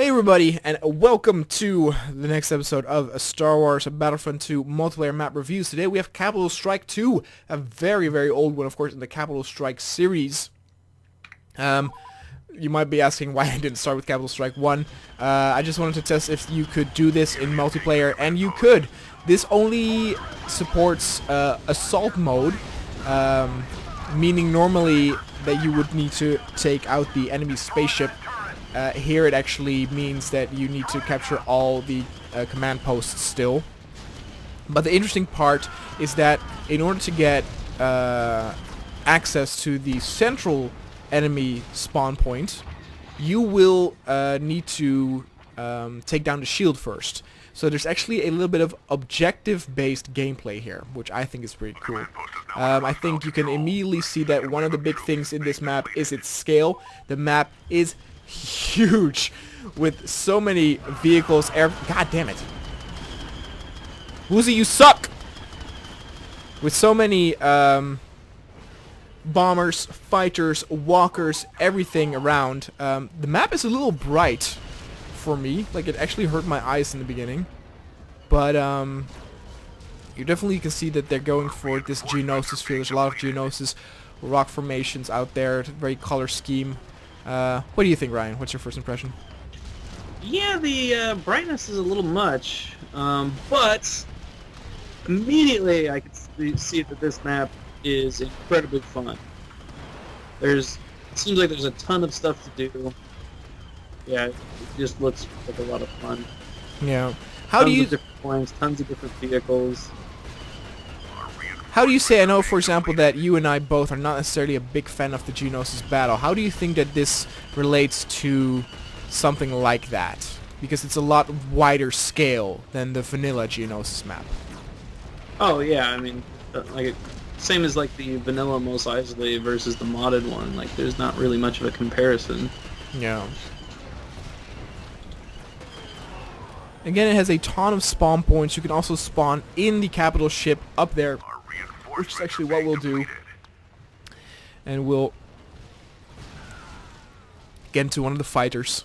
Hey everybody, and welcome to the next episode of Star Wars Battlefront 2 multiplayer map reviews. Today we have Capital Strike 2, a very, very old one, of course, in the Capital Strike series. You might be asking why I didn't start with Capital Strike 1. I just wanted to test if you could do this in multiplayer, and you could. This only supports assault mode, meaning normally that you would need to take out the enemy spaceship. Here it actually means that you need to capture all the command posts still. But the interesting part is that in order to get access to the central enemy spawn point, you will need to take down the shield first. So there's actually a little bit of objective-based gameplay here, which I think is pretty cool. I think you can immediately see that one of the big things in this map is its scale. The map is huge, with so many vehicles. God damn it, Woozy, you suck! With so many bombers, fighters, walkers, everything around. The map is a little bright for me. Like, it actually hurt my eyes in the beginning. But you definitely can see that they're going for this geonosis field. There's a lot of geonosis rock formations out there. Very color scheme. What do you think, Ryan? What's your first impression? Yeah, the brightness is a little much, but immediately I can see that this map is incredibly fun. It seems like there's a ton of stuff to do. Yeah, it just looks like a lot of fun. Yeah. Tons of different points, tons of different vehicles. How do you say, I know for example that you and I both are not necessarily a big fan of the Geonosis battle. How do you think that this relates to something like that? Because it's a lot wider scale than the vanilla Geonosis map. Oh yeah, I mean, same as like the vanilla Mos Eisley versus the modded one. Like, there's not really much of a comparison. Yeah. Again, it has a ton of spawn points. You can also spawn in the capital ship up there, which is actually what we'll do. And we'll get into one of the fighters.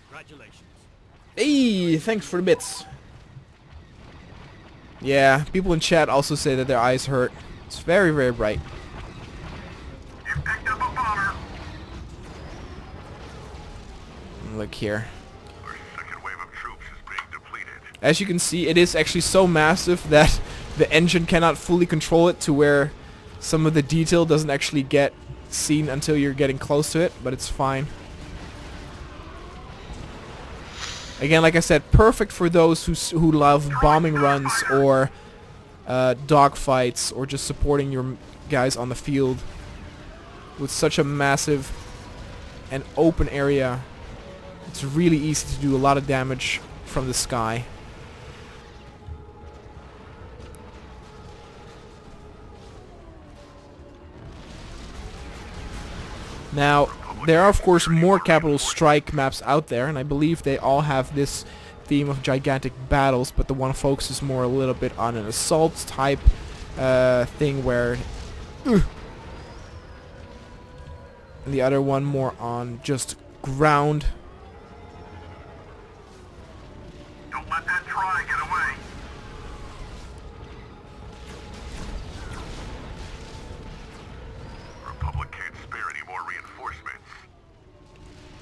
Congratulations. Hey, thanks for the bits. Yeah, people in chat also say that their eyes hurt. It's very, very bright. You picked up a bomber. Look here. Our second wave of troops is being depleted. As you can see, it is actually so massive that the engine cannot fully control it to where some of the detail doesn't actually get seen until you're getting close to it, but it's fine. Again, like I said, perfect for those who love bombing runs or dogfights or just supporting your guys on the field. With such a massive and open area, it's really easy to do a lot of damage from the sky. Now, there are of course more Capital Strike maps out there, and I believe they all have this theme of gigantic battles, but the one focuses more a little bit on an assault type thing where... and the other one more on just ground. Don't let that try get away. Republic can't spare any more reinforcements.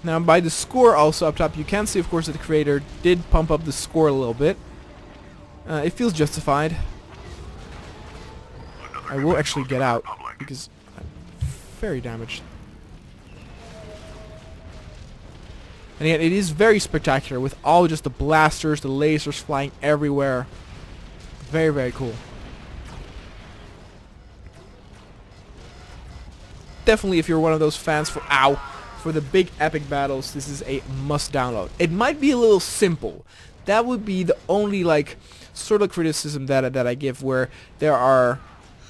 Now by the score also up top, you can see of course that the creator did pump up the score a little bit. It feels justified. I will actually get out because I'm very damaged. And yet it is very spectacular with all just the blasters, the lasers flying everywhere. Very, very cool. Definitely if you're one of those fans for the big epic battles, this is a must download. It might be a little simple. That would be the only like sort of criticism that I give, where there are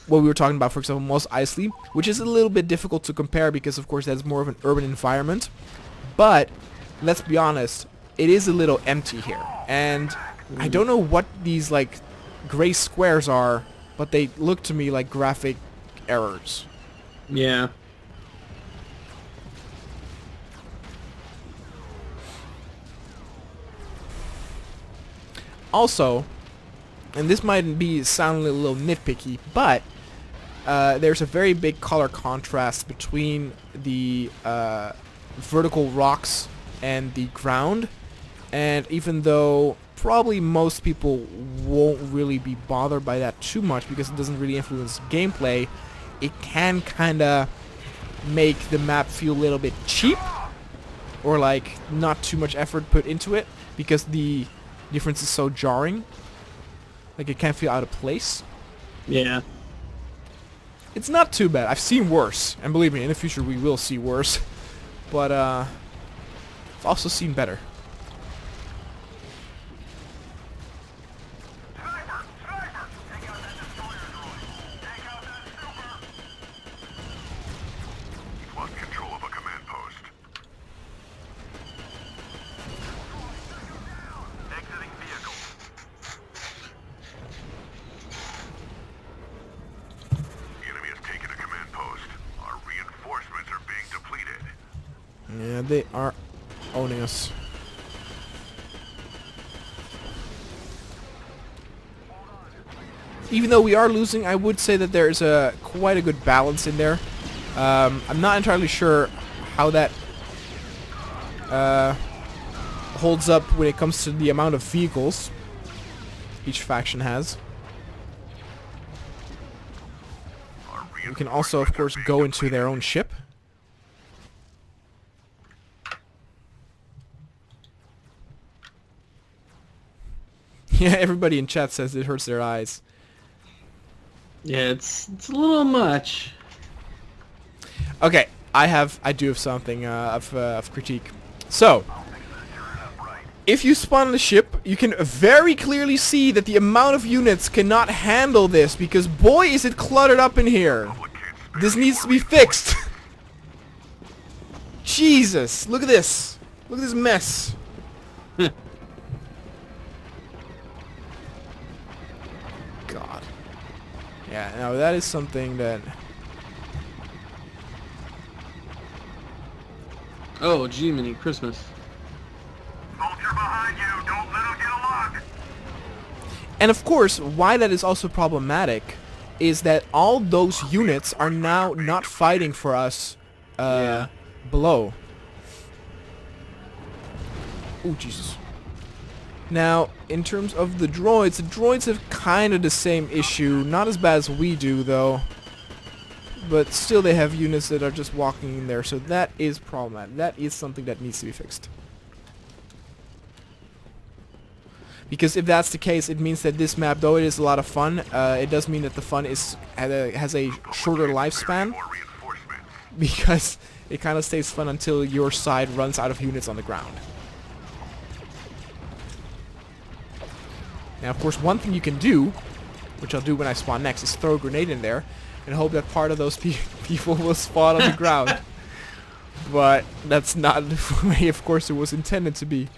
what we were talking about, for example, Mos Eisley, which is a little bit difficult to compare because of course that's more of an urban environment. But let's be honest, it is a little empty here. And I don't know what these like gray squares are, but they look to me like graphic errors. Yeah. Also, and this might be sounding a little nitpicky, but there's a very big color contrast between the vertical rocks and the ground, and even though probably most people won't really be bothered by that too much because it doesn't really influence gameplay, it can kinda make the map feel a little bit cheap, or like not too much effort put into it because the difference is so jarring. Like it can feel out of place. Yeah. It's not too bad. I've seen worse, and believe me, in the future we will see worse. But I've also seen better. Sniper! Sniper! Take out that destroyer droid! Take out that super! You've lost control of a command post. Exiting vehicle. The enemy has taken a command post. Our reinforcements are being depleted. Yeah, they are owning us. Even though we are losing, I would say that there's quite a good balance in there. I'm not entirely sure how that holds up when it comes to the amount of vehicles each faction has. You can also, of course, go into their own ship. Yeah, everybody in chat says it hurts their eyes. Yeah, it's a little much. Okay, I do have something of critique. So, if you spawn the ship, you can very clearly see that the amount of units cannot handle this because boy is it cluttered up in here. This needs to be fixed. Jesus, look at this. Look at this mess. God. Yeah, now that is something that... Oh, gee, mini Christmas. Soldier behind you! Don't let him get a lock! And of course, why that is also problematic is that all those units are now not fighting for us below. Oh, Jesus. Now, in terms of the droids have kind of the same issue. Not as bad as we do, though. But still, they have units that are just walking in there, so that is problematic. That is something that needs to be fixed. Because if that's the case, it means that this map, though it is a lot of fun, it does mean that the fun has a shorter lifespan. More reinforcements. Because it kind of stays fun until your side runs out of units on the ground. Now, of course, one thing you can do, which I'll do when I spawn next, is throw a grenade in there and hope that part of those people will spawn on the ground. But that's not the way, of course, it was intended to be.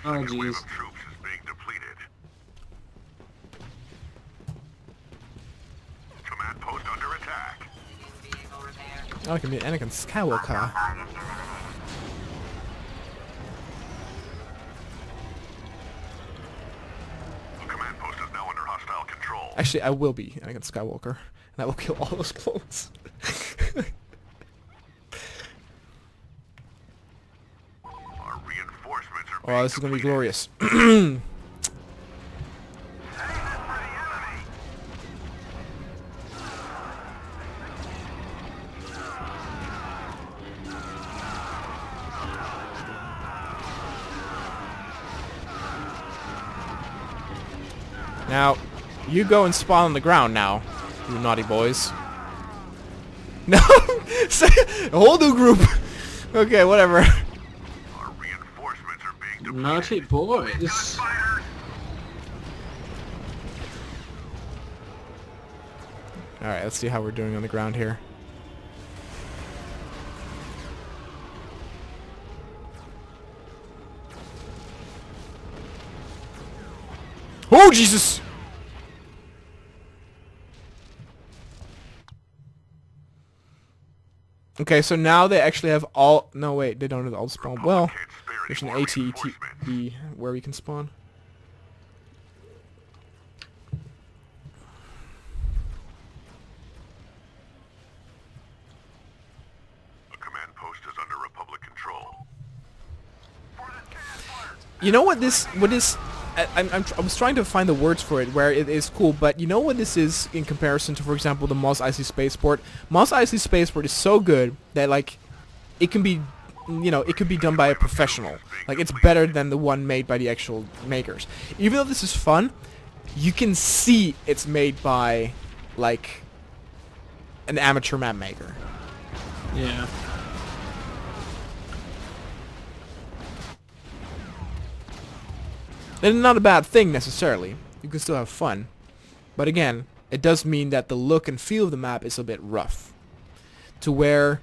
Oh, Second wave jeez. of troops is being depleted. Command post under attack. Oh, it can be Anakin Skywalker. The command post is now under hostile control. Actually, I will be Anakin Skywalker, and I will kill all those clones. Our reinforcements are Oh, this is gonna be glorious. Now, you go and spawn on the ground now, you naughty boys. No! A whole new group! Okay, whatever. Our reinforcements are being depleted. Naughty boys. Fighters! Alright, let's see how we're doing on the ground here. Oh, Jesus! Okay, so now they actually have all... No, wait, they don't have all spawn. Well, there's an ATE where we can spawn. A command post is under Republic control. You know what this... I was trying to find the words for it where it is cool, but you know what this is in comparison to, for example, the Mos Eisley Spaceport? Mos Eisley Spaceport is so good that, like, it can be, you know, it could be done by a professional. Like, it's better than the one made by the actual makers. Even though this is fun, you can see it's made by, like, an amateur map maker. Yeah. And not a bad thing necessarily. You can still have fun. But again, it does mean that the look and feel of the map is a bit rough. To where...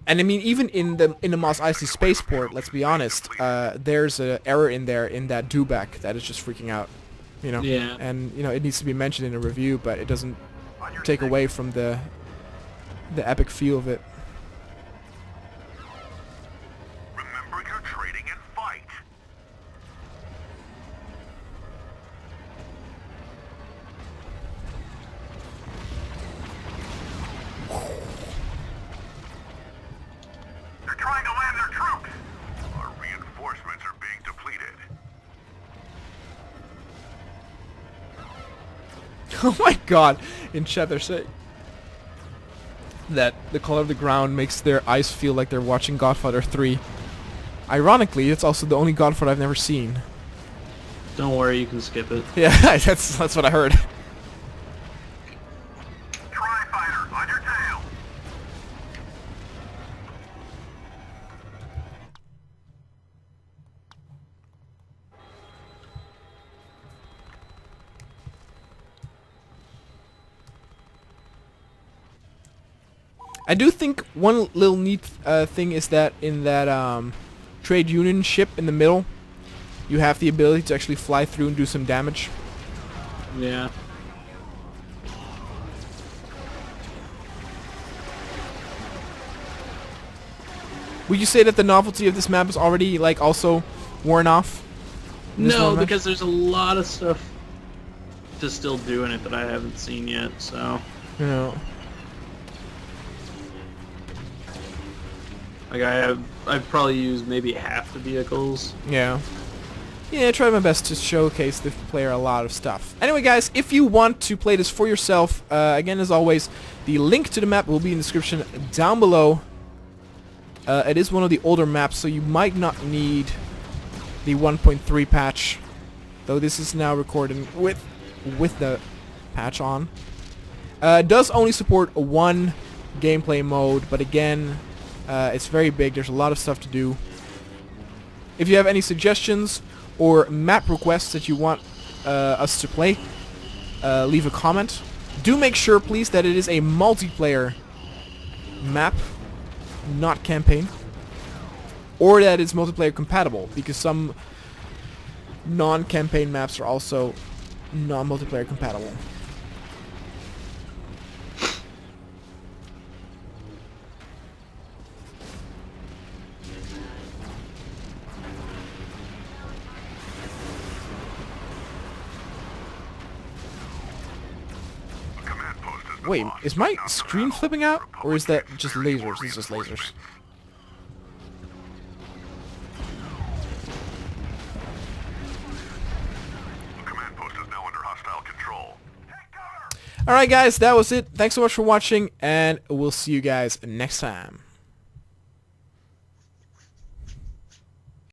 And I mean, even in the Mos Eisley Spaceport, let's be honest, there's an error in there in that dewback that is just freaking out. You know? Yeah. And, you know, it needs to be mentioned in a review, but it doesn't take away from the epic feel of it. Remember your training and fight. They're trying to land their troops. Our reinforcements are being depleted. Oh my god! In chat they're saying that the color of the ground makes their eyes feel like they're watching Godfather 3. Ironically, it's also the only Godfather I've never seen. Don't worry, you can skip it. Yeah, that's what I heard. Tri-fighter, on your tail. I do think one little neat thing is that in that trade union ship in the middle, you have the ability to actually fly through and do some damage. Yeah. Would you say that the novelty of this map is already, like, also worn off? in this No, one match? because there's a lot of stuff to still do in it that I haven't seen yet, so... You know. Like, I've probably used maybe half the vehicles. Yeah. Yeah, I tried my best to showcase the player a lot of stuff. Anyway, guys, if you want to play this for yourself, again, as always, the link to the map will be in the description down below. It is one of the older maps, so you might not need the 1.3 patch, though this is now recorded with the patch on. It does only support one gameplay mode, but again, it's very big. There's a lot of stuff to do. If you have any suggestions or map requests that you want us to play, leave a comment. Do make sure, please, that it is a multiplayer map, not campaign, or that it's multiplayer compatible, because some non-campaign maps are also non-multiplayer compatible. Wait, is my screen flipping out? Or is that just lasers? It's just lasers. Command post is now under hostile control. Alright guys, that was it. Thanks so much for watching, and we'll see you guys next time.